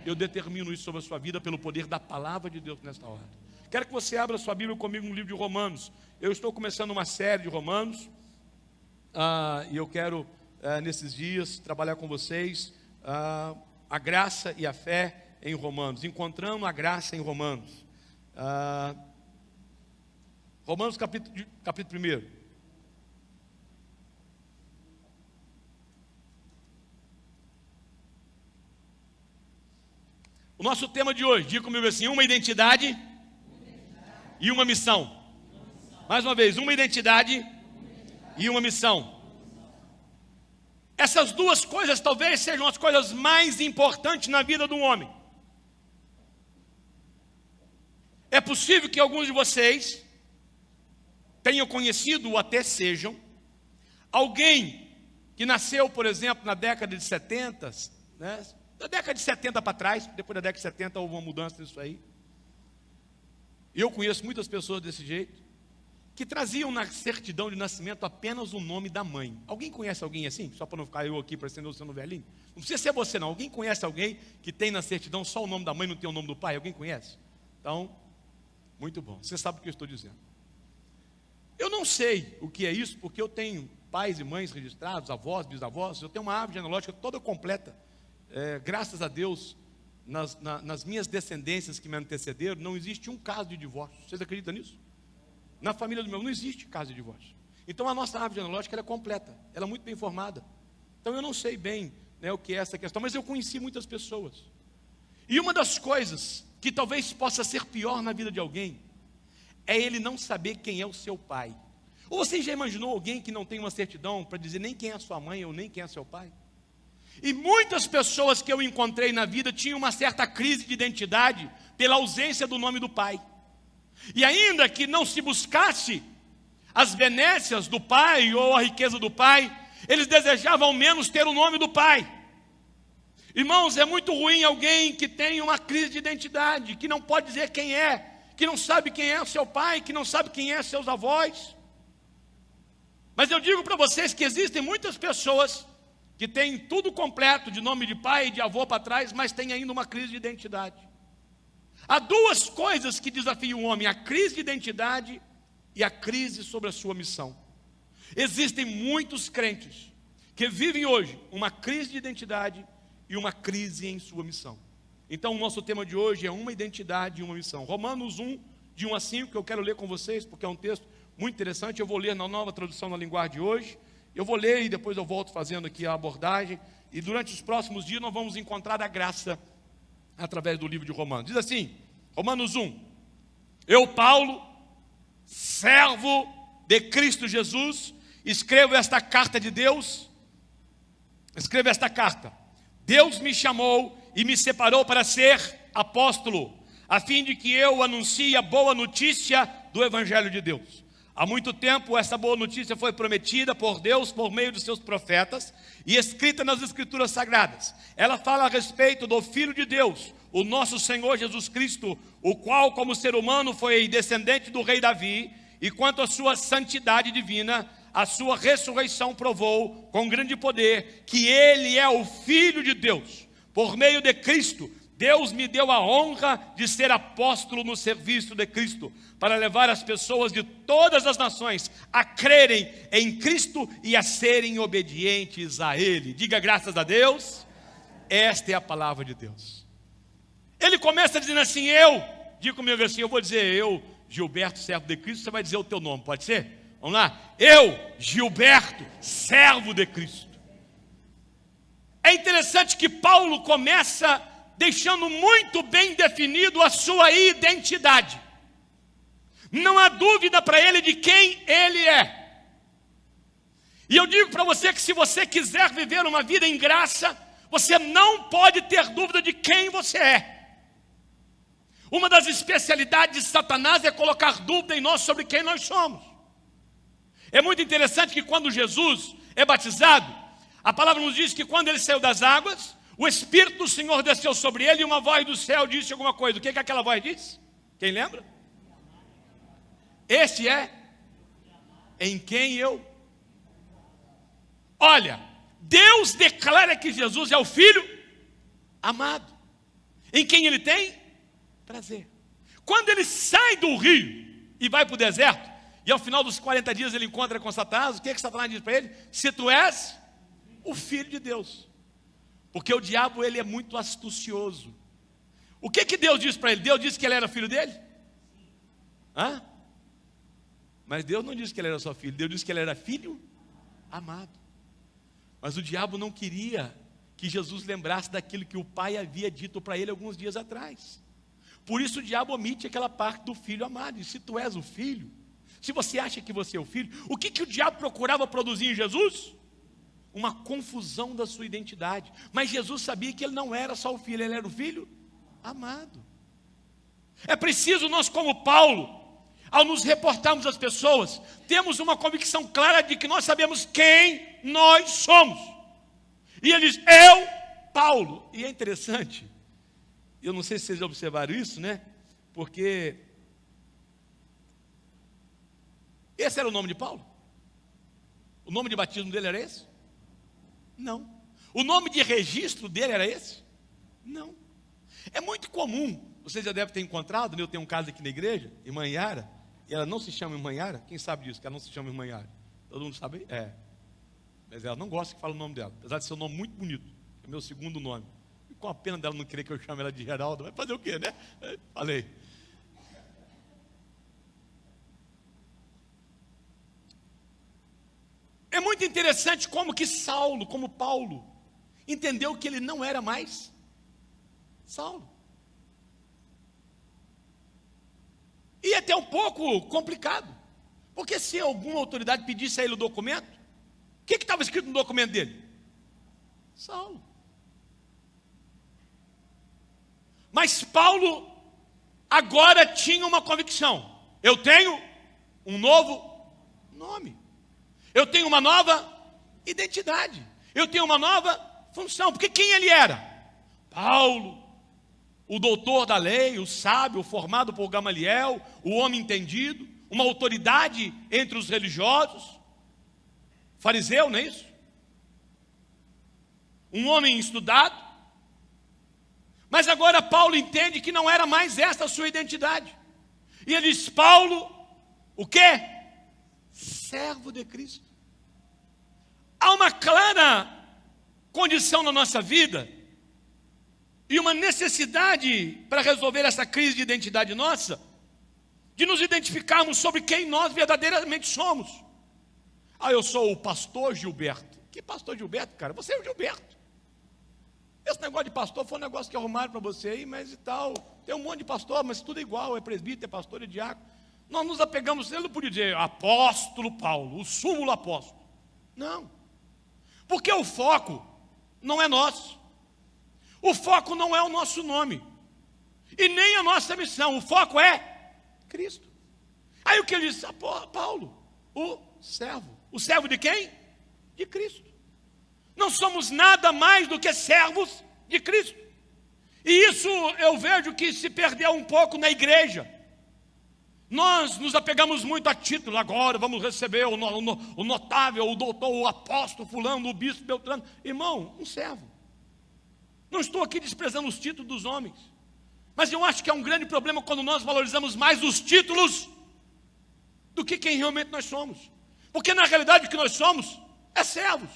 Eu determino isso sobre a sua vida pelo poder da palavra de Deus nesta hora. Quero que você abra sua Bíblia comigo no livro de Romanos. Eu estou começando uma série de Romanos. E eu quero, nesses dias, trabalhar com vocês a graça e a fé em Romanos. Encontrando a graça em Romanos. Romanos capítulo 1. O nosso tema de hoje, diga comigo assim: uma identidade e uma missão. Mais uma vez, uma identidade e uma missão. Essas duas coisas talvez sejam as coisas mais importantes na vida de um homem. É possível que alguns de vocês tenham conhecido ou até sejam alguém que nasceu, por exemplo, na década de 70, né? Da década de 70 para trás, depois da década de 70 houve uma mudança nisso aí. Eu conheço muitas pessoas desse jeito, que traziam na certidão de nascimento apenas o nome da mãe. Alguém conhece alguém assim? Só para não ficar eu aqui parecendo eu sendo velhinho. Não precisa ser você não. Alguém conhece alguém que tem na certidão só o nome da mãe, não tem o nome do pai? Alguém conhece? Então, muito bom. Você sabe o que eu estou dizendo. Eu não sei o que é isso, porque eu tenho pais e mães registrados, avós, bisavós. Eu tenho uma árvore genealógica toda completa. Graças a Deus, nas minhas descendências que me antecederam, não existe um caso de divórcio. Vocês acreditam nisso? Na família do meu não existe caso de divórcio. Então a nossa árvore genealógica ela é completa, ela é muito bem formada. Então eu não sei bem, né, o que é essa questão, mas eu conheci muitas pessoas. E uma das coisas que talvez possa ser pior na vida de alguém é ele não saber quem é o seu pai. Ou você já imaginou alguém que não tem uma certidão para dizer nem quem é a sua mãe ou nem quem é seu pai? E muitas pessoas que eu encontrei na vida tinham uma certa crise de identidade pela ausência do nome do pai. E ainda que não se buscasse as benécias do pai ou a riqueza do pai, eles desejavam ao menos ter o nome do pai. Irmãos, é muito ruim alguém que tem uma crise de identidade, que não pode dizer quem é, que não sabe quem é o seu pai, que não sabe quem é seus avós. Mas eu digo para vocês que existem muitas pessoas que têm tudo completo de nome de pai e de avô para trás, mas têm ainda uma crise de identidade. Há duas coisas que desafiam o homem: a crise de identidade e a crise sobre a sua missão. Existem muitos crentes que vivem hoje uma crise de identidade e uma crise em sua missão. Então o nosso tema de hoje é uma identidade e uma missão. Romanos 1, de 1 a 5, que eu quero ler com vocês, porque é um texto muito interessante. Eu vou ler na nova tradução na linguagem de hoje. Eu vou ler e depois eu volto fazendo aqui a abordagem. E durante os próximos dias nós vamos encontrar a graça através do livro de Romanos. Diz assim, Romanos 1: Eu, Paulo, servo de Cristo Jesus, escrevo esta carta de Deus. Escrevo esta carta. Deus me chamou e me separou para ser apóstolo, a fim de que eu anuncie a boa notícia do Evangelho de Deus. Há muito tempo essa boa notícia foi prometida por Deus por meio de seus profetas e escrita nas Escrituras Sagradas. Ela fala a respeito do Filho de Deus, o nosso Senhor Jesus Cristo, o qual como ser humano foi descendente do rei Davi, e quanto à sua santidade divina, a sua ressurreição provou com grande poder que ele é o Filho de Deus. Por meio de Cristo, Deus me deu a honra de ser apóstolo no serviço de Cristo, para levar as pessoas de todas as nações a crerem em Cristo e a serem obedientes a Ele. Diga graças a Deus. Esta é a palavra de Deus. Ele começa dizendo assim, diga comigo assim, eu vou dizer eu, Gilberto, servo de Cristo, você vai dizer o teu nome, pode ser? Vamos lá, eu, Gilberto, servo de Cristo. É interessante que Paulo começa deixando muito bem definido a sua identidade. Não há dúvida para ele de quem ele é. E eu digo para você que se você quiser viver uma vida em graça, você não pode ter dúvida de quem você é. Uma das especialidades de Satanás é colocar dúvida em nós sobre quem nós somos. É muito interessante que quando Jesus é batizado, a palavra nos diz que quando ele saiu das águas, o Espírito do Senhor desceu sobre ele e uma voz do céu disse alguma coisa. O que aquela voz disse? Quem lembra? Este é em quem eu... Olha, Deus declara que Jesus é o Filho amado. em quem ele tem prazer. Quando ele sai do rio e vai para o deserto, e ao final dos 40 dias ele encontra com Satanás, o que Satanás diz para ele? Se tu és o Filho de Deus. Porque o diabo, ele é muito astucioso. O que Deus disse para ele? Deus disse que ele era filho dele? Hã? Mas Deus não disse que ele era só filho, Deus disse que ele era filho amado. Mas o diabo não queria que Jesus lembrasse daquilo que o Pai havia dito para ele alguns dias atrás. Por isso o diabo omite aquela parte do filho amado. E se tu és o filho, se você acha que você é o filho, o que o diabo procurava produzir em Jesus? Uma confusão da sua identidade. Mas Jesus sabia que ele não era só o filho, ele era o filho amado. É preciso nós, como Paulo, ao nos reportarmos às pessoas, temos uma convicção clara de que nós sabemos quem nós somos. E ele diz, eu, Paulo. E é interessante, eu não sei se vocês já observaram isso, né? Porque esse era o nome de Paulo? O nome de batismo dele era esse? Não. O nome de registro dele era esse? Não. É muito comum, vocês já devem ter encontrado, né? Eu tenho um caso aqui na igreja, irmã Yara, e ela não se chama irmã Yara. Quem sabe disso, que ela não se chama irmã Yara? Todo mundo sabe? É. Mas ela não gosta que fale o nome dela, apesar de ser um nome muito bonito. É meu segundo nome. E com a pena dela não querer que eu chame ela de Geraldo, vai fazer o quê, né? Falei. É muito interessante como que Saulo, como Paulo, entendeu que ele não era mais Saulo. E é até um pouco complicado, porque se alguma autoridade pedisse a ele o documento, o que estava escrito no documento dele? Saulo. Mas Paulo agora tinha uma convicção: eu tenho um novo nome, eu tenho uma nova identidade, eu tenho uma nova função. Porque quem ele era? Paulo, o doutor da lei, o sábio, formado por Gamaliel, o homem entendido, uma autoridade entre os religiosos, fariseu, não é isso? Um homem estudado. Mas agora Paulo entende que não era mais essa a sua identidade. E ele diz, Paulo, o quê? Servo de Cristo. Há uma clara condição na nossa vida e uma necessidade para resolver essa crise de identidade nossa, de nos identificarmos sobre quem nós verdadeiramente somos. Ah, eu sou o pastor Gilberto. Que pastor Gilberto, cara? Você é o Gilberto. Esse negócio de pastor foi um negócio que arrumaram para você aí, mas e tal. Tem um monte de pastor, mas tudo é igual, é presbítero, é pastor, é diácono. Nós nos apegamos, ele não podia dizer apóstolo Paulo, o súmulo apóstolo. Não. Porque o foco não é nosso. O foco não é o nosso nome. E nem a nossa missão. O foco é Cristo. Aí o que ele disse? Paulo, o servo. O servo de quem? De Cristo. Não somos nada mais do que servos de Cristo. E isso eu vejo que se perdeu um pouco na igreja. Nós nos apegamos muito a título. Agora vamos receber o notável, o doutor, o apóstolo fulano, o bispo Beltrano. Irmão, um servo. Não estou aqui desprezando os títulos dos homens, mas eu acho que é um grande problema quando nós valorizamos mais os títulos do que quem realmente nós somos. Porque na realidade o que nós somos é servos.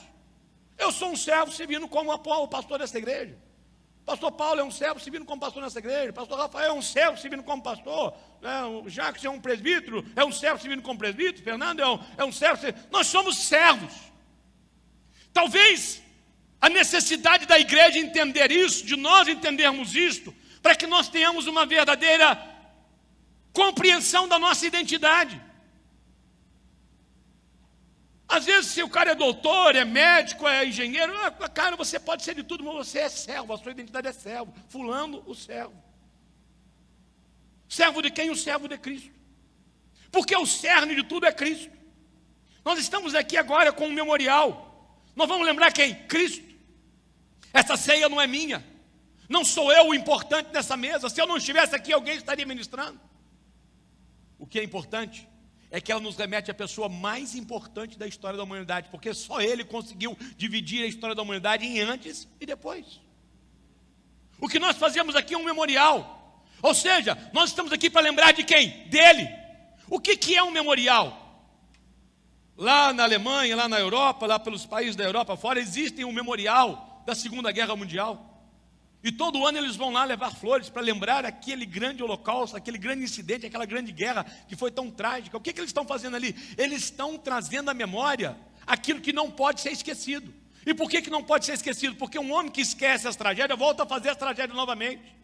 Eu sou um servo servindo como o pastor dessa igreja. Pastor Paulo é um servo servindo como pastor nessa igreja. Pastor Rafael é um servo servindo como pastor. O Jacques é um presbítero, é um servo servindo como presbítero. Fernando é um servo. Nós somos servos. Talvez a necessidade da igreja entender isso, de nós entendermos isto, para que nós tenhamos uma verdadeira compreensão da nossa identidade. Às vezes, se o cara é doutor, é médico, é engenheiro, cara, você pode ser de tudo, mas você é servo, a sua identidade é servo. Fulano, o servo. Servo de quem? O servo de Cristo. Porque o cerne de tudo é Cristo. Nós estamos aqui agora com um memorial. Nós vamos lembrar quem? Cristo. Essa ceia não é minha. Não sou eu o importante nessa mesa. Se eu não estivesse aqui, alguém estaria ministrando. O que é importante é que ela nos remete à pessoa mais importante da história da humanidade, porque só ele conseguiu dividir a história da humanidade em antes e depois. O que nós fazemos aqui é um memorial. Ou seja, nós estamos aqui para lembrar de quem? Dele. O que é um memorial? Lá na Alemanha, lá na Europa, lá pelos países da Europa fora, existe um memorial da Segunda Guerra Mundial. E todo ano eles vão lá levar flores para lembrar aquele grande holocausto, aquele grande incidente, aquela grande guerra que foi tão trágica. O que eles estão fazendo ali? Eles estão trazendo à memória aquilo que não pode ser esquecido. E por que não pode ser esquecido? Porque um homem que esquece as tragédias volta a fazer as tragédias novamente.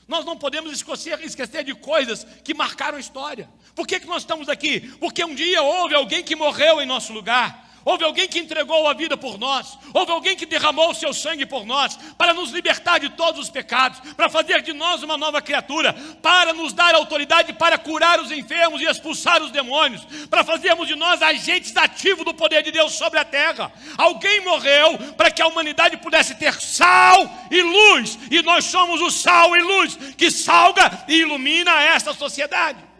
Nós não podemos esquecer de coisas que marcaram a história. Por que nós estamos aqui? Porque um dia houve alguém que morreu em nosso lugar. Houve alguém que entregou a vida por nós. Houve alguém que derramou o seu sangue por nós, para nos libertar de todos os pecados, para fazer de nós uma nova criatura, para nos dar autoridade para curar os enfermos e expulsar os demônios, para fazermos de nós agentes ativos do poder de Deus sobre a terra. Alguém morreu para que a humanidade pudesse ter sal e luz, e nós somos o sal e luz que salga e ilumina esta sociedade.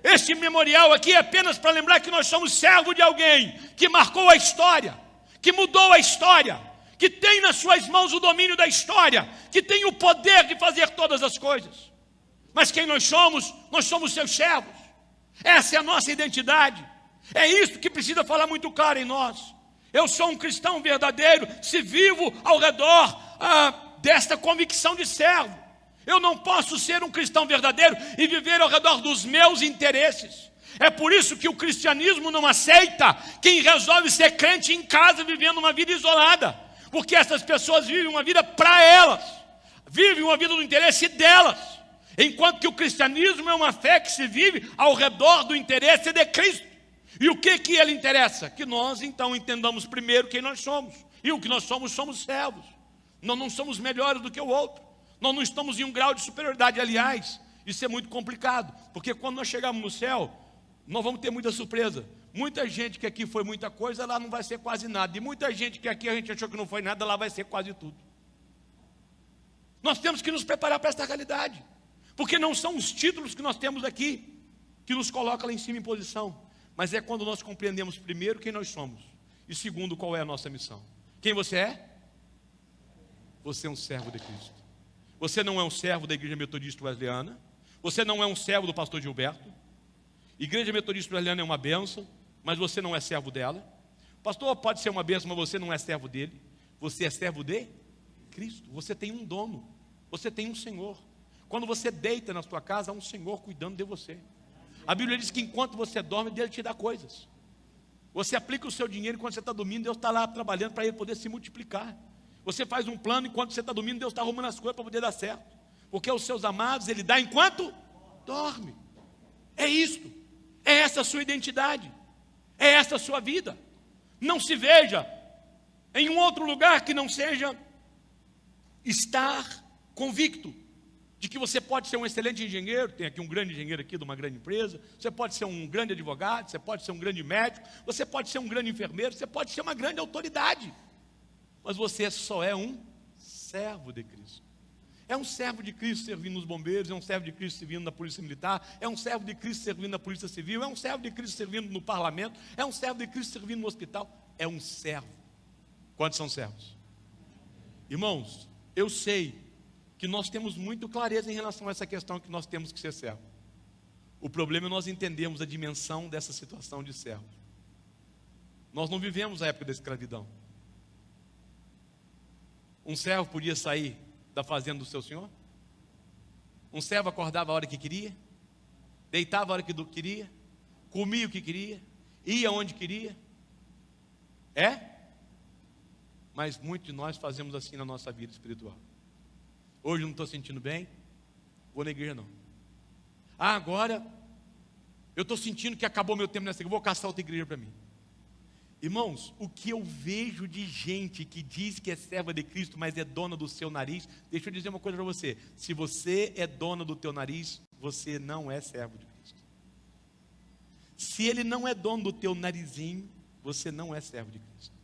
Este memorial aqui é apenas para lembrar que nós somos servos de alguém que marcou a história, que mudou a história, que tem nas suas mãos o domínio da história, que tem o poder de fazer todas as coisas. Mas quem nós somos? Nós somos seus servos. Essa é a nossa identidade. É isso que precisa falar muito claro em nós. Eu sou um cristão verdadeiro se vivo ao redor desta convicção de servo. Eu não posso ser um cristão verdadeiro e viver ao redor dos meus interesses. É por isso que o cristianismo não aceita quem resolve ser crente em casa vivendo uma vida isolada. Porque essas pessoas vivem uma vida para elas. Vivem uma vida do interesse delas. Enquanto que o cristianismo é uma fé que se vive ao redor do interesse de Cristo. E o que ele interessa? Que nós então entendamos primeiro quem nós somos. E o que nós somos servos. Nós não somos melhores do que o outro. Nós não estamos em um grau de superioridade. Aliás, isso é muito complicado, porque quando nós chegarmos no céu, nós vamos ter muita surpresa. Muita gente que aqui foi muita coisa, lá não vai ser quase nada. E muita gente que aqui a gente achou que não foi nada, lá vai ser quase tudo. Nós temos que nos preparar para esta realidade, porque não são os títulos que nós temos aqui que nos colocam lá em cima em posição, mas é quando nós compreendemos primeiro quem nós somos e segundo qual é a nossa missão. Quem você é? Você é um servo de Cristo. Você não é um servo da Igreja Metodista Wesleyana. Você não é um servo do pastor Gilberto. Igreja Metodista Wesleyana é uma bênção, mas você não é servo dela. O pastor pode ser uma bênção, mas você não é servo dele. Você é servo de Cristo. Você tem um dono. Você tem um Senhor. Quando você deita na sua casa, há um Senhor cuidando de você. A Bíblia diz que enquanto você dorme, Deus te dá coisas. Você aplica o seu dinheiro enquanto você está dormindo, Deus está lá trabalhando para ele poder se multiplicar. Você faz um plano, enquanto você está dormindo, Deus está arrumando as coisas para poder dar certo. Porque os seus amados, Ele dá enquanto dorme. É isto. É essa a sua identidade. É essa a sua vida. Não se veja em um outro lugar que não seja estar convicto de que você pode ser um excelente engenheiro. Tem aqui um grande engenheiro aqui de uma grande empresa. Você pode ser um grande advogado. Você pode ser um grande médico. Você pode ser um grande enfermeiro. Você pode ser uma grande autoridade. Mas você só é um servo de Cristo. É um servo de Cristo servindo nos bombeiros, é um servo de Cristo servindo na polícia militar, é um servo de Cristo servindo na polícia civil, é um servo de Cristo servindo no parlamento, é um servo de Cristo servindo no hospital. É um servo. Quantos são servos? Irmãos, eu sei que nós temos muito clareza em relação a essa questão que nós temos que ser servo. O problema é nós entendermos a dimensão dessa situação de servo. Nós não vivemos a época da escravidão. Um servo podia sair da fazenda do seu senhor? Um servo acordava a hora que queria, deitava a hora que queria, comia o que queria, ia onde queria. É? Mas muitos de nós fazemos assim na nossa vida espiritual. Hoje não estou sentindo bem, vou na igreja não. Agora eu estou sentindo que acabou meu tempo nessa igreja, vou caçar outra igreja para mim. Irmãos, o que eu vejo de gente que diz que é serva de Cristo, mas é dona do seu nariz, deixa eu dizer uma coisa para você. Se você é dona do teu nariz, você não é servo de Cristo. Se ele não é dono do teu narizinho, você não é servo de Cristo.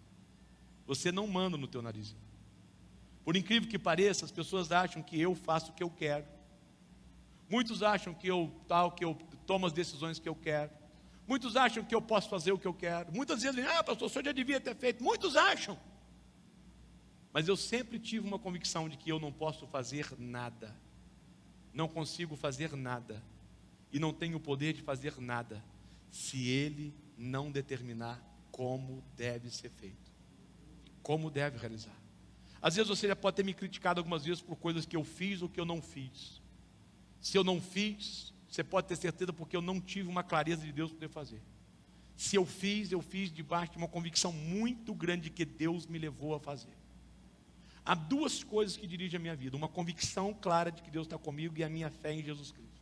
Você não manda no teu narizinho. Por incrível que pareça, as pessoas acham que eu faço o que eu quero. Muitos acham que eu tomo as decisões que eu quero. Muitos acham que eu posso fazer o que eu quero. Muitas vezes dizem, pastor, o senhor já devia ter feito. Muitos acham. Mas eu sempre tive uma convicção de que eu não posso fazer nada. Não consigo fazer nada. E não tenho o poder de fazer nada, se Ele não determinar como deve ser feito. Como deve realizar. Às vezes você já pode ter me criticado algumas vezes por coisas que eu fiz ou que eu não fiz. Se eu não fiz, você pode ter certeza porque eu não tive uma clareza de Deus para poder fazer. Se eu fiz debaixo de uma convicção muito grande de que Deus me levou a fazer. Há duas coisas que dirigem a minha vida. Uma convicção clara de que Deus está comigo e a minha fé em Jesus Cristo.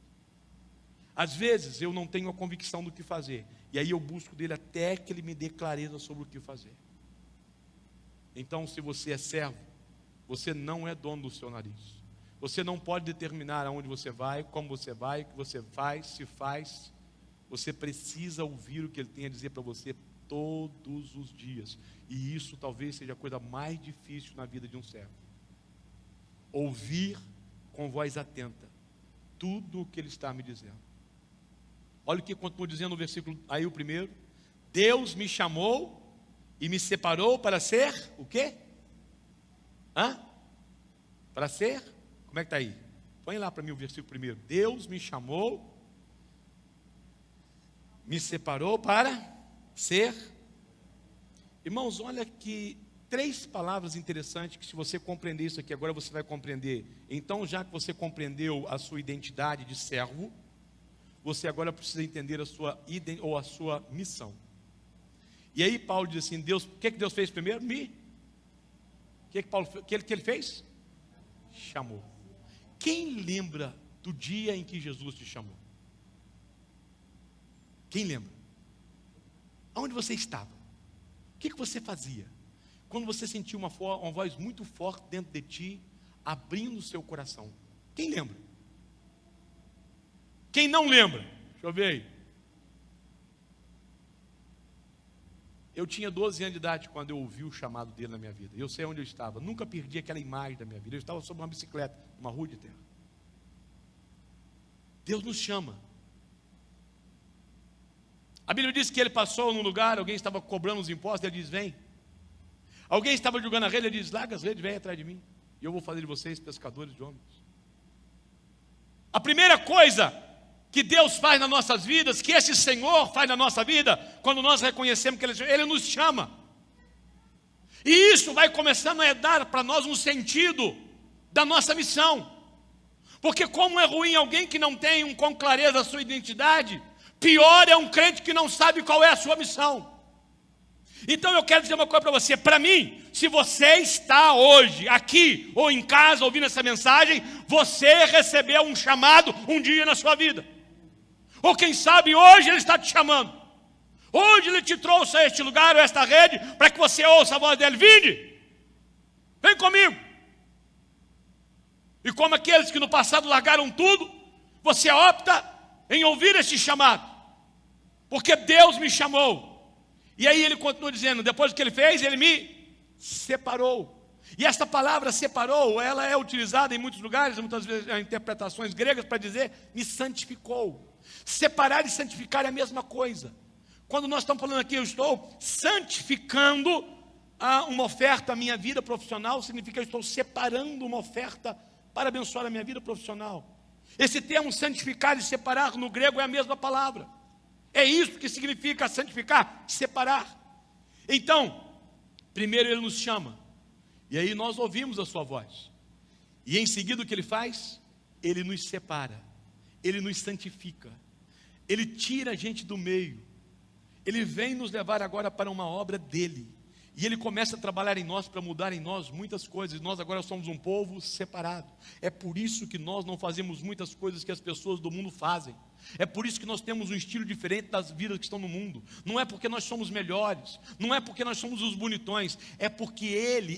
Às vezes eu não tenho a convicção do que fazer. E aí eu busco dele até que ele me dê clareza sobre o que fazer. Então, se você é servo, você não é dono do seu nariz. Você não pode determinar aonde você vai, como você vai, o que você faz, se faz. Você precisa ouvir o que ele tem a dizer para você todos os dias. E isso talvez seja a coisa mais difícil na vida de um servo. Ouvir com voz atenta tudo o que ele está me dizendo. Olha o que continua dizendo no versículo, aí o primeiro. Deus me chamou e me separou para ser o quê? Para ser? Como é que está aí? Põe lá para mim o versículo primeiro. Deus me chamou, me separou para ser. Irmãos, olha que 3 palavras interessantes que se você compreender isso aqui, agora você vai compreender. Então, já que você compreendeu a sua identidade de servo, você agora precisa entender a sua missão. E aí Paulo diz assim, Deus, o que Deus fez primeiro? O que ele fez? Chamou. Quem lembra do dia em que Jesus te chamou? Quem lembra? Aonde você estava? O que você fazia? Quando você sentiu uma voz muito forte dentro de ti, abrindo o seu coração. Quem lembra? Quem não lembra? Deixa eu ver aí. Eu tinha 12 anos de idade quando eu ouvi o chamado dele na minha vida. Eu sei onde eu estava. Nunca perdi aquela imagem da minha vida. Eu estava sobre uma bicicleta, numa rua de terra. Deus nos chama. A Bíblia diz que ele passou num lugar, alguém estava cobrando os impostos, ele diz, vem. Alguém estava jogando a rede, ele diz, larga as redes, vem atrás de mim. E eu vou fazer de vocês pescadores de homens. A primeira coisa que Deus faz nas nossas vidas, que esse Senhor faz na nossa vida, quando nós reconhecemos que Ele nos chama. E isso vai começando a dar para nós um sentido da nossa missão. Porque como é ruim alguém que não tem com clareza a sua identidade, pior é um crente que não sabe qual é a sua missão. Então eu quero dizer uma coisa para você, para mim, se você está hoje aqui ou em casa ouvindo essa mensagem, você recebeu um chamado um dia na sua vida. Ou quem sabe hoje Ele está te chamando. Hoje Ele te trouxe a este lugar ou a esta rede para que você ouça a voz dEle. Vinde, vem comigo. E como aqueles que no passado largaram tudo, você opta em ouvir este chamado. Porque Deus me chamou. E aí ele continua dizendo, depois do que Ele fez, Ele me separou. E esta palavra separou, ela é utilizada em muitos lugares, muitas vezes em interpretações gregas, para dizer, me santificou. Separar e santificar é a mesma coisa. Quando nós estamos falando aqui, eu estou santificando uma oferta à minha vida profissional, significa que eu estou separando uma oferta para abençoar a minha vida profissional. Esse termo santificar e separar no grego é a mesma palavra. É isso que significa santificar, separar. Então, primeiro Ele nos chama, e aí nós ouvimos a sua voz. E em seguida o que Ele faz? Ele nos separa, Ele nos santifica, Ele tira a gente do meio, Ele vem nos levar agora para uma obra dEle. E Ele começa a trabalhar em nós para mudar em nós muitas coisas. Nós agora somos um povo separado. É por isso que nós não fazemos muitas coisas que as pessoas do mundo fazem. É por isso que nós temos um estilo diferente das vidas que estão no mundo. Não é porque nós somos melhores, não é porque nós somos os bonitões, é porque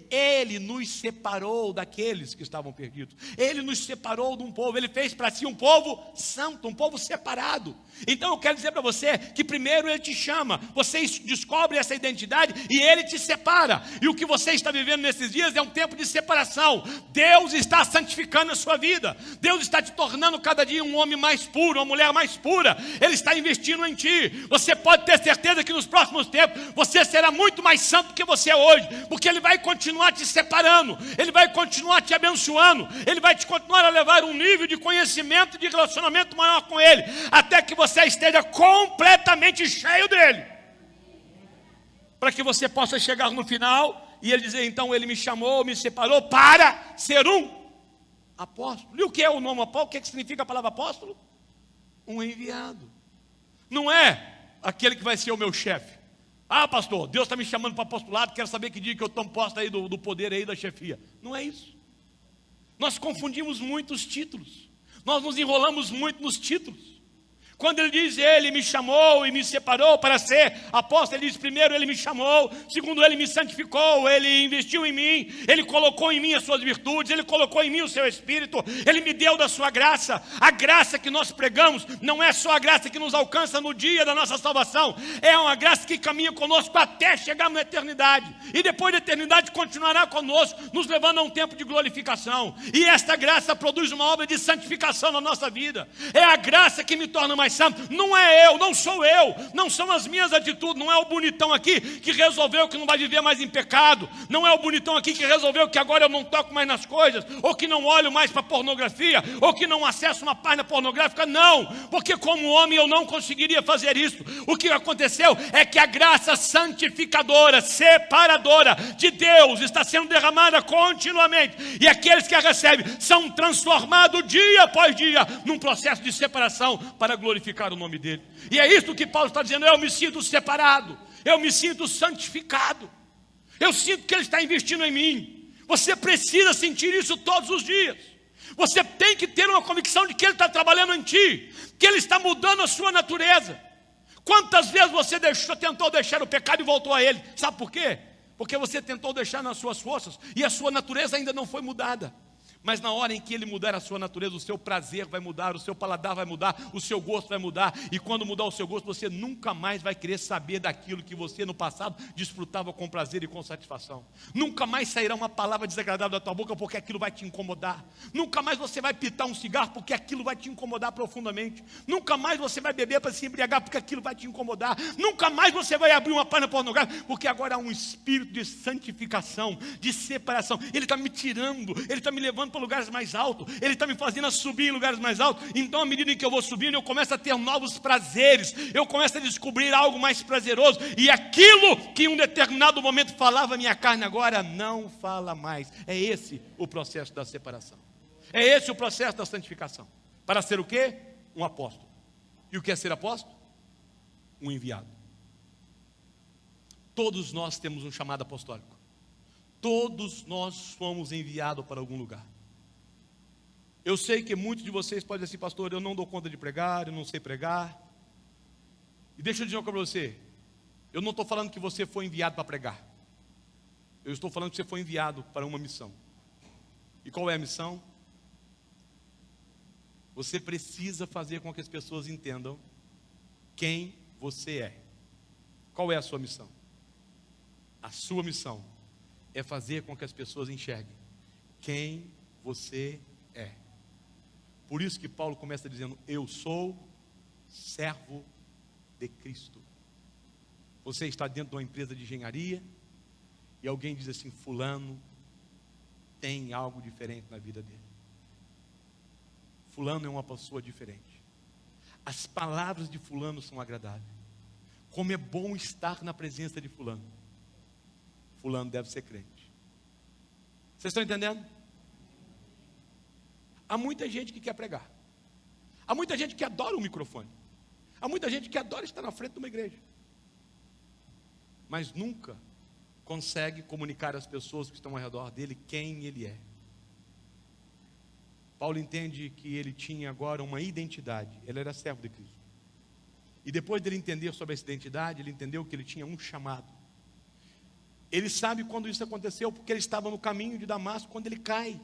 Ele nos separou daqueles que estavam perdidos. Ele nos separou de um povo, Ele fez para si um povo santo, um povo separado. Então eu quero dizer para você que primeiro Ele te chama, você descobre essa identidade e Ele te separa. E o que você está vivendo nesses dias é um tempo de separação. Deus está santificando a sua vida. Deus está te tornando cada dia um homem mais puro, uma mulher mais pura. Ele está investindo em ti. Você pode ter certeza que nos próximos tempos você será muito mais santo do que você é hoje, porque Ele vai continuar te separando, Ele vai continuar te abençoando, Ele vai te continuar a levar um nível de conhecimento, de relacionamento maior com Ele, até que você esteja completamente cheio dEle, para que você possa chegar no final e Ele dizer: então Ele me chamou, me separou para ser um apóstolo. E o que é o nome apóstolo? O que significa a palavra apóstolo? Um enviado. Não é aquele que vai ser o meu chefe. Ah, pastor, Deus está me chamando para apostolado, quero saber que dia que eu tomo posse aí do poder aí da chefia. Não é isso. Nós confundimos muito os títulos. Nós nos enrolamos muito nos títulos. Quando ele diz: Ele me chamou e me separou para ser apóstolo, ele diz: primeiro Ele me chamou, segundo Ele me santificou, Ele investiu em mim, Ele colocou em mim as suas virtudes, Ele colocou em mim o seu Espírito, Ele me deu da sua graça. A graça que nós pregamos não é só a graça que nos alcança no dia da nossa salvação, é uma graça que caminha conosco até chegarmos na eternidade, e depois da eternidade continuará conosco, nos levando a um tempo de glorificação. E esta graça produz uma obra de santificação na nossa vida. É a graça que me torna mais santo. Não é eu, não sou eu, não são as minhas atitudes, não é o bonitão aqui que resolveu que não vai viver mais em pecado, não é o bonitão aqui que resolveu que agora eu não toco mais nas coisas, ou que não olho mais para pornografia, ou que não acesso uma página pornográfica. Não, porque como homem eu não conseguiria fazer isso. O que aconteceu é que a graça santificadora, separadora de Deus está sendo derramada continuamente, e aqueles que a recebem são transformados dia após dia num processo de separação para glorificar o nome dele. E é isso que Paulo está dizendo: eu me sinto separado, eu me sinto santificado, eu sinto que Ele está investindo em mim. Você precisa sentir isso todos os dias. Você tem que ter uma convicção de que Ele está trabalhando em ti, que Ele está mudando a sua natureza. Quantas vezes você tentou deixar o pecado e voltou a Ele? Sabe por quê? Porque você tentou deixar nas suas forças e a sua natureza ainda não foi mudada. Mas na hora em que Ele mudar a sua natureza, o seu prazer vai mudar, o seu paladar vai mudar, o seu gosto vai mudar. E quando mudar o seu gosto, você nunca mais vai querer saber daquilo que você no passado desfrutava com prazer e com satisfação. Nunca mais sairá uma palavra desagradável da tua boca, porque aquilo vai te incomodar. Nunca mais você vai pitar um cigarro, porque aquilo vai te incomodar profundamente. Nunca mais você vai beber para se embriagar, porque aquilo vai te incomodar. Nunca mais você vai abrir uma página pornográfica, porque agora há um espírito de santificação, de separação. Ele está me tirando, Ele está me levando para lugares mais altos, Ele está me fazendo subir em lugares mais altos. Então, à medida em que eu vou subindo, eu começo a ter novos prazeres, eu começo a descobrir algo mais prazeroso, e aquilo que em um determinado momento falava a minha carne, agora não fala mais. É esse o processo da separação, é esse o processo da santificação, para ser o quê? Um apóstolo. E o que é ser apóstolo? Um enviado. Todos nós temos um chamado apostólico, todos nós fomos enviados para algum lugar. Eu sei que muitos de vocês podem dizer assim: pastor, eu não dou conta de pregar, eu não sei pregar. E deixa eu dizer uma coisa para você: eu não estou falando que você foi enviado para pregar, eu estou falando que você foi enviado para uma missão. E qual é a missão? Você precisa fazer com que as pessoas entendam quem você é. Qual é a sua missão? A sua missão é fazer com que as pessoas enxerguem quem você é. Por isso que Paulo começa dizendo: eu sou servo de Cristo. Você está dentro de uma empresa de engenharia e alguém diz assim: fulano tem algo diferente na vida dele. Fulano é uma pessoa diferente. As palavras de fulano são agradáveis. Como é bom estar na presença de fulano. Fulano deve ser crente. Vocês estão entendendo? Há muita gente que quer pregar. Há muita gente que adora o microfone. Há muita gente que adora estar na frente de uma igreja. Mas nunca consegue comunicar às pessoas que estão ao redor dele quem ele é. Paulo entende que ele tinha agora uma identidade. Ele era servo de Cristo. E depois dele entender sobre essa identidade, ele entendeu que ele tinha um chamado. Ele sabe quando isso aconteceu, porque ele estava no caminho de Damasco, quando ele cai.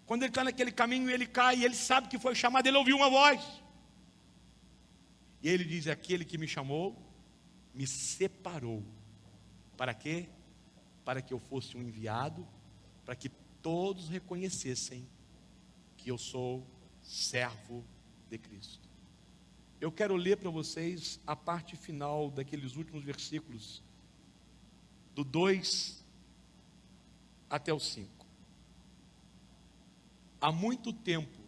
Quando ele está naquele caminho, ele cai, e ele sabe que foi chamado, ele ouviu uma voz. E ele diz: aquele que me chamou, me separou. Para quê? Para que eu fosse um enviado, para que todos reconhecessem que eu sou servo de Cristo. Eu quero ler para vocês a parte final daqueles últimos versículos, do 2 até o 5. Há muito tempo,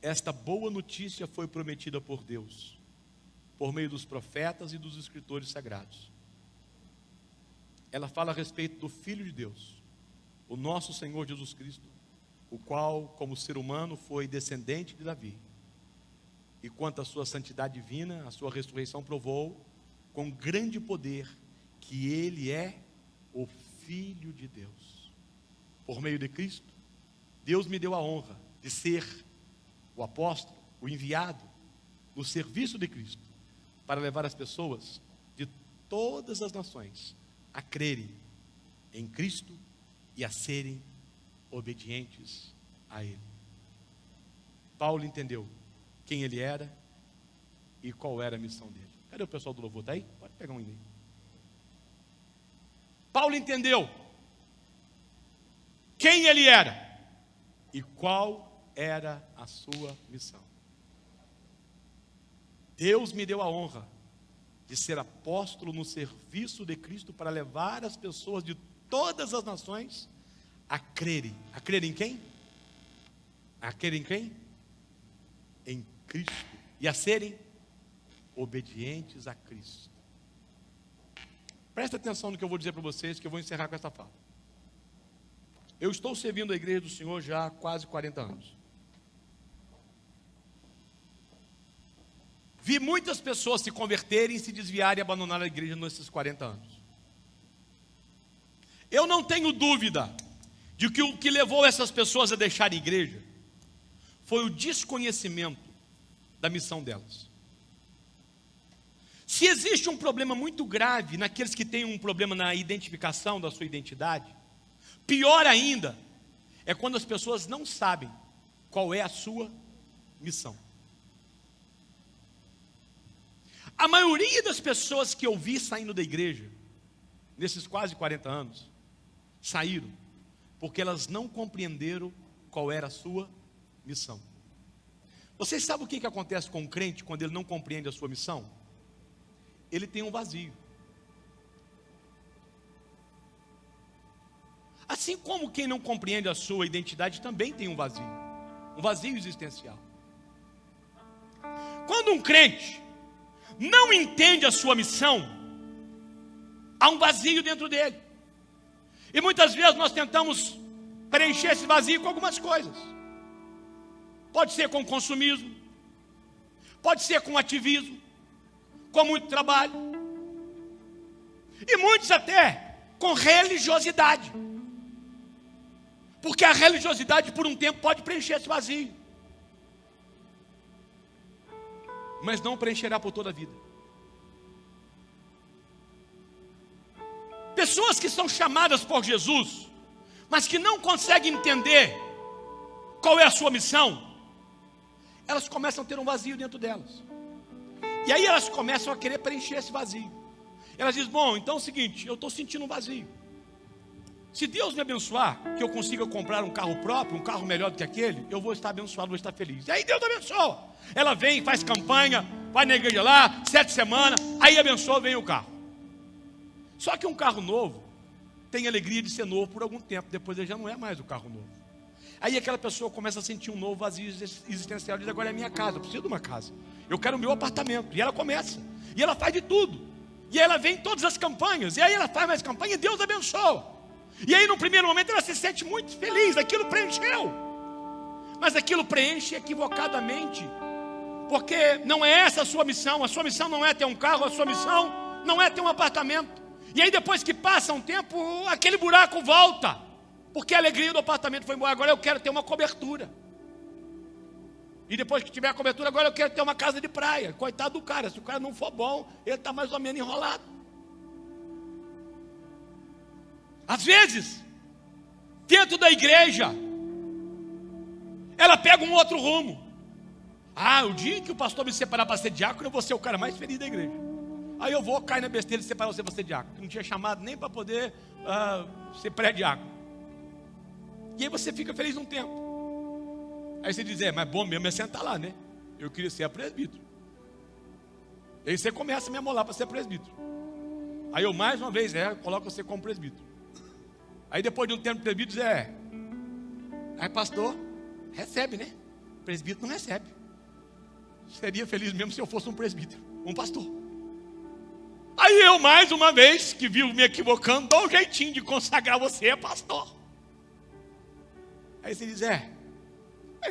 esta boa notícia foi prometida por Deus, por meio dos profetas e dos escritores sagrados. Ela fala a respeito do Filho de Deus, o nosso Senhor Jesus Cristo, o qual, como ser humano, foi descendente de Davi. E quanto à sua santidade divina, a sua ressurreição provou, com grande poder, que Ele é o Filho de Deus. Por meio de Cristo, Deus me deu a honra de ser o apóstolo, o enviado, no serviço de Cristo, para levar as pessoas de todas as nações a crerem em Cristo e a serem obedientes a Ele. Paulo entendeu quem ele era e qual era a missão dele. Cadê o pessoal do louvor? Está aí? Pode pegar um e-mail. Paulo entendeu quem ele era e qual era a sua missão. Deus me deu a honra de ser apóstolo no serviço de Cristo para levar as pessoas de todas as nações a crerem. A crerem em quem? A crerem em quem? Em Cristo. E a serem obedientes a Cristo. Presta atenção no que eu vou dizer para vocês, que eu vou encerrar com essa fala. Eu estou servindo a igreja do Senhor já há quase 40 anos. Vi muitas pessoas se converterem, se desviarem e abandonar a igreja nesses 40 anos. Eu não tenho dúvida de que o que levou essas pessoas a deixarem a igreja foi o desconhecimento da missão delas. Se existe um problema muito grave naqueles que têm um problema na identificação da sua identidade, pior ainda é quando as pessoas não sabem qual é a sua missão. A maioria das pessoas que eu vi saindo da igreja, nesses quase 40 anos, saíram porque elas não compreenderam qual era a sua missão. Vocês sabem o que acontece com um crente quando ele não compreende a sua missão? Ele tem um vazio. Assim como quem não compreende a sua identidade também tem um vazio existencial. Quando um crente não entende a sua missão, há um vazio dentro dele. E muitas vezes nós tentamos preencher esse vazio com algumas coisas. Pode ser com consumismo, pode ser com ativismo, com muito trabalho, e muitos até com religiosidade, porque a religiosidade por um tempo pode preencher esse vazio, mas não preencherá por toda a vida. Pessoas que são chamadas por Jesus, mas que não conseguem entender qual é a sua missão, elas começam a ter um vazio dentro delas. E aí elas começam a querer preencher esse vazio. Elas dizem, bom, então é o seguinte, eu estou sentindo um vazio. Se Deus me abençoar, que eu consiga comprar um carro próprio, um carro melhor do que aquele, eu vou estar abençoado, vou estar feliz. E aí Deus abençoa. Ela vem, faz campanha, vai na igreja lá, 7 semanas, aí abençoa, vem o carro. Só que um carro novo tem alegria de ser novo por algum tempo, depois ele já não é mais o carro novo. Aí aquela pessoa começa a sentir um novo vazio existencial, diz, agora é minha casa, eu preciso de uma casa, eu quero o meu apartamento. E ela começa, e ela faz de tudo, e aí ela vem em todas as campanhas, e aí ela faz mais campanha e Deus abençoa. E aí no primeiro momento ela se sente muito feliz, aquilo preencheu. Mas aquilo preenche equivocadamente, porque não é essa a sua missão não é ter um carro, a sua missão não é ter um apartamento. E aí depois que passa um tempo, aquele buraco volta, porque a alegria do apartamento foi embora. Agora eu quero ter uma cobertura. E depois que tiver a cobertura, agora eu quero ter uma casa de praia. Coitado do cara, se o cara não for bom, ele está mais ou menos enrolado. Às vezes, dentro da igreja, ela pega um outro rumo. O dia que o pastor me separar para ser diácono, eu vou ser o cara mais feliz da igreja. Aí eu vou cair na besteira de separar você para ser diácono, que não tinha chamado nem para poder ser pré-diácono. E aí você fica feliz um tempo. Aí você diz, mas bom mesmo é sentar lá, né? Eu queria ser presbítero. Aí você começa a me amolar para ser presbítero. Aí eu mais uma vez, coloco você como presbítero. Aí depois de um tempo de presbítero, aí pastor, recebe, né? Presbítero não recebe. Seria feliz mesmo se eu fosse um presbítero, um pastor. Aí eu mais uma vez, que vivo me equivocando, dou um jeitinho de consagrar você, pastor. Aí você diz, é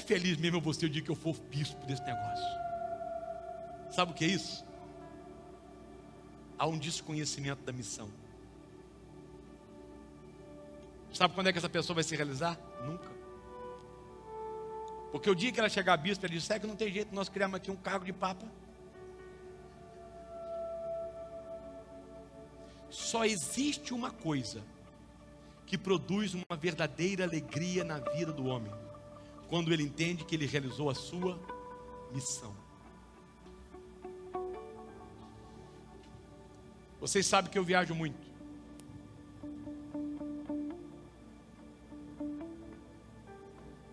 feliz mesmo você o dia que eu for bispo desse negócio. Sabe o que é isso? Há um desconhecimento da missão. Sabe quando é que essa pessoa vai se realizar? Nunca. Porque o dia que ela chegar a bispo, ela diz, que não tem jeito, nós criamos aqui um cargo de papa. Só existe uma coisa que produz uma verdadeira alegria na vida do homem, quando ele entende que ele realizou a sua missão. Vocês sabem que eu viajo muito.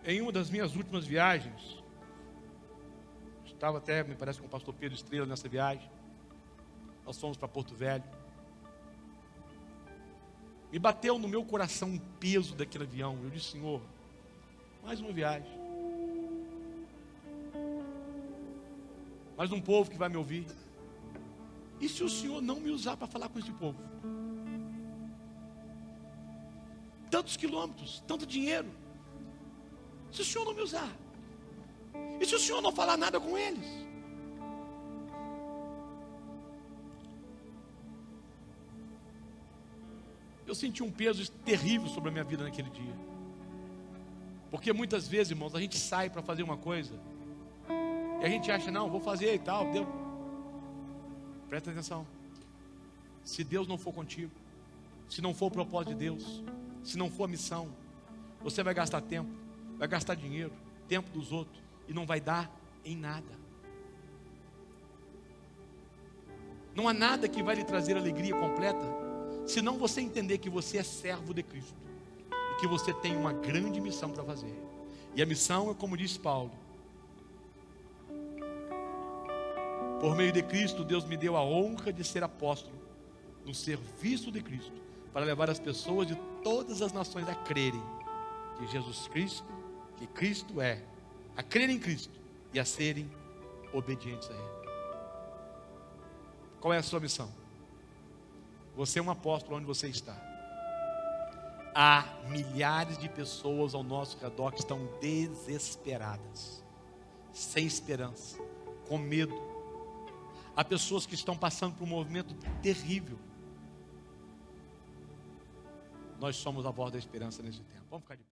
Em uma das minhas últimas viagens, estava até, me parece, com o pastor Pedro Estrela nessa viagem. Nós fomos para Porto Velho. Me bateu no meu coração um peso daquele avião. Eu disse, Senhor, mais uma viagem. Mais um povo que vai me ouvir. E se o Senhor não me usar para falar com esse povo? Tantos quilômetros, tanto dinheiro. Se o Senhor não me usar? E se o Senhor não falar nada com eles? Eu senti um peso terrível sobre a minha vida naquele dia. Porque muitas vezes, irmãos, a gente sai para fazer uma coisa e a gente acha, não, vou fazer e tal. Deus... Presta atenção. Se Deus não for contigo, se não for o propósito de Deus, se não for a missão, você vai gastar tempo, vai gastar dinheiro, tempo dos outros, e não vai dar em nada. Não há nada que vai lhe trazer alegria completa, se não você entender que você é servo de Cristo, e que você tem uma grande missão para fazer. E a missão é como diz Paulo: por meio de Cristo, Deus me deu a honra de ser apóstolo, no serviço de Cristo, para levar as pessoas de todas as nações a crerem que Jesus Cristo, que Cristo é, a crerem em Cristo e a serem obedientes a Ele. Qual é a sua missão? Você é um apóstolo onde você está. Há milhares de pessoas ao nosso redor que estão desesperadas, sem esperança, com medo. Há pessoas que estão passando por um movimento terrível. Nós somos a voz da esperança nesse tempo. Vamos ficar de pé.